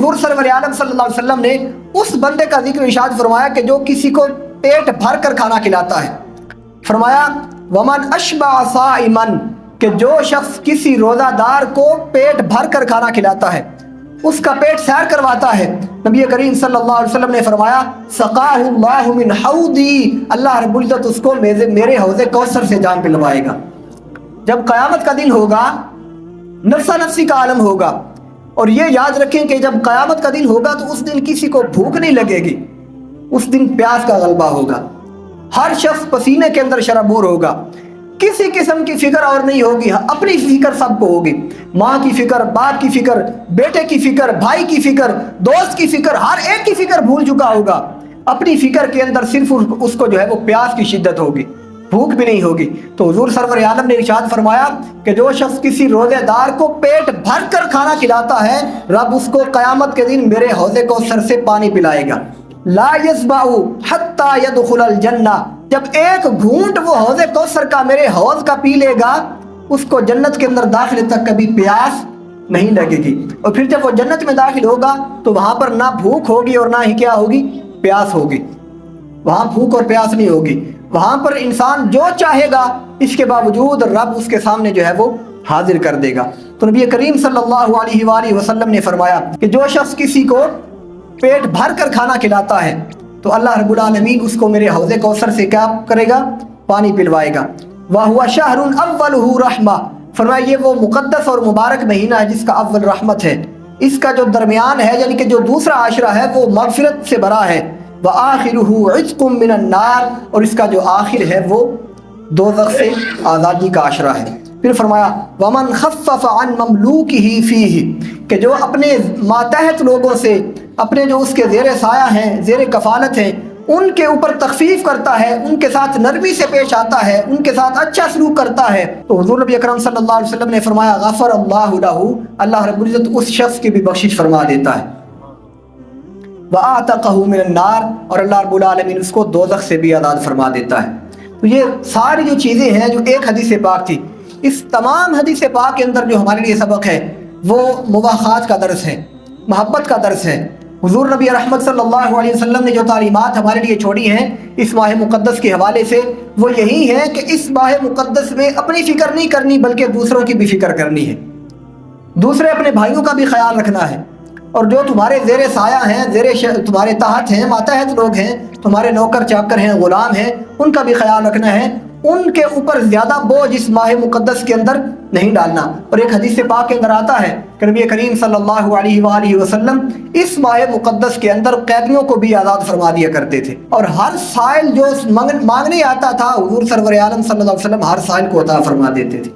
حضور سرور عالم صلی اللہ علیہ وسلم نے اس بندے کا ذکر ارشاد فرمایا کہ جو کسی کو پیٹ بھر کر کھانا کھلاتا ہے. فرمایا ومن اشبع صائما، کہ جو شخص کسی روزہ دار کو پیٹ بھر کر کھانا کھلاتا ہے، اس کا پیٹ سیر کرواتا ہے، نبی کریم صلی اللہ علیہ وسلم نے فرمایا سقاہ اللہ من حوضی، اللہ رب العزت اس کو میرے حوض کوثر سے جام پلوائے گا. جب قیامت کا دن ہوگا نفسا نفسی کا عالم ہوگا، اور یہ یاد رکھیں کہ جب قیامت کا دن ہوگا تو اس دن کسی کو بھوک نہیں لگے گی، اس دن پیاس کا غلبہ ہوگا، ہر شخص پسینے کے اندر شرابور ہوگا، کسی قسم کی فکر اور نہیں ہوگی، اپنی فکر سب کو ہوگی، ماں کی فکر، باپ کی فکر، بیٹے کی فکر، بھائی کی فکر، دوست کی فکر، ہر ایک کی فکر بھول چکا ہوگا. اپنی فکر کے اندر صرف اس کو جو ہے وہ پیاس کی شدت ہوگی، بھوک بھی نہیں ہوگی. تو حضور سرور عالم نے ارشاد فرمایا کہ جو شخص کسی روزے دار کو پیٹ بھر کر کھانا کھلاتا ہے، رب اس کو قیامت کے دن میرے حوض کوثر سے پانی پلائے گا. لا یشبع حتی یدخل الجنہ، جب ایک گھونٹ وہ حوض کوثر کا میرے حوض کا پی لے گا، اس کو جنت کے اندر داخلے تک کبھی پیاس نہیں لگے گی. اور پھر جب وہ جنت میں داخل ہوگا تو وہاں پر نہ بھوک ہوگی اور نہ ہی کیا ہوگی، پیاس ہوگی. وہاں بھوک اور پیاس نہیں ہوگی، وہاں پر انسان جو چاہے گا اس کے باوجود رب اس کے سامنے جو ہے وہ حاضر کر دے گا. تو نبی کریم صلی اللہ علیہ وآلہ وسلم نے فرمایا کہ جو شخص کسی کو پیٹ بھر کر کھانا کھلاتا ہے تو اللہ رب العالمین اس کو میرے حوض کوثر سے کیا کرے گا، پانی پلوائے گا. وَهُوَ شَهْرٌ أَوَّلُهُ رَحْمَةٌ، فرمایا یہ وہ مقدس اور مبارک مہینہ ہے جس کا اول رحمت ہے، اس کا جو درمیان ہے یعنی کہ جو دوسرا عاشرہ ہے وہ مغفرت سے بھرا ہے. وَآخِرُهُ عِتْقٌ مِّنَ النَّارِ، اور اس کا جو آخر ہے وہ دوزخ سے آزادی کا عاشرہ ہے. پھر فرمایا وَمَنْ خَفَّفَ عَنْ مَمْلُوكِهِ فِيهِ، کہ جو اپنے ماتحت لوگوں سے، اپنے جو اس کے زیر سایہ ہیں، زیر کفالت ہیں، ان کے اوپر تخفیف کرتا ہے، ان کے ساتھ نرمی سے پیش آتا ہے، ان کے ساتھ اچھا سلوک کرتا ہے، تو حضور نبی اکرم صلی اللہ علیہ وسلم نے فرمایا غفر اللہ لہ، اللہ رب العزت اس شخص کی بھی بخشش فرما دیتا ہے. وَآتَقَهُ مِنَ النَّارِ، اور اللہ رب العالمین اس کو دوزخ سے بھی آزاد فرما دیتا ہے. تو یہ ساری جو چیزیں ہیں جو ایک حدیث پاک تھی، اس تمام حدیث پاک کے اندر جو ہمارے لیے سبق ہے وہ مواخات کا درس ہے، محبت کا درس ہے. حضور نبی رحمت صلی اللہ علیہ وسلم نے جو تعلیمات ہمارے لیے چھوڑی ہیں اس ماہ مقدس کے حوالے سے، وہ یہی ہے کہ اس ماہ مقدس میں اپنی فکر نہیں کرنی بلکہ دوسروں کی بھی فکر کرنی ہے، دوسرے اپنے بھائیوں کا بھی خیال رکھنا ہے، اور جو تمہارے زیر سایہ ہیں، تمہارے تحت ہیں، ماتحت لوگ ہیں، تمہارے نوکر چاکر ہیں، غلام ہیں، ان کا بھی خیال رکھنا ہے، ان کے اوپر زیادہ بوجھ اس ماہ مقدس کے اندر نہیں ڈالنا. اور ایک حدیث پاک کے اندر آتا ہے کہ نبی کریم صلی اللہ علیہ وآلہ وسلم اس ماہ مقدس کے اندر قیدیوں کو بھی آزاد فرما دیا کرتے تھے، اور ہر سائل جو مانگنے آتا تھا حضور سرور عالم صلی اللہ علیہ وسلم ہر سائل کو عطا فرما دیتے تھے.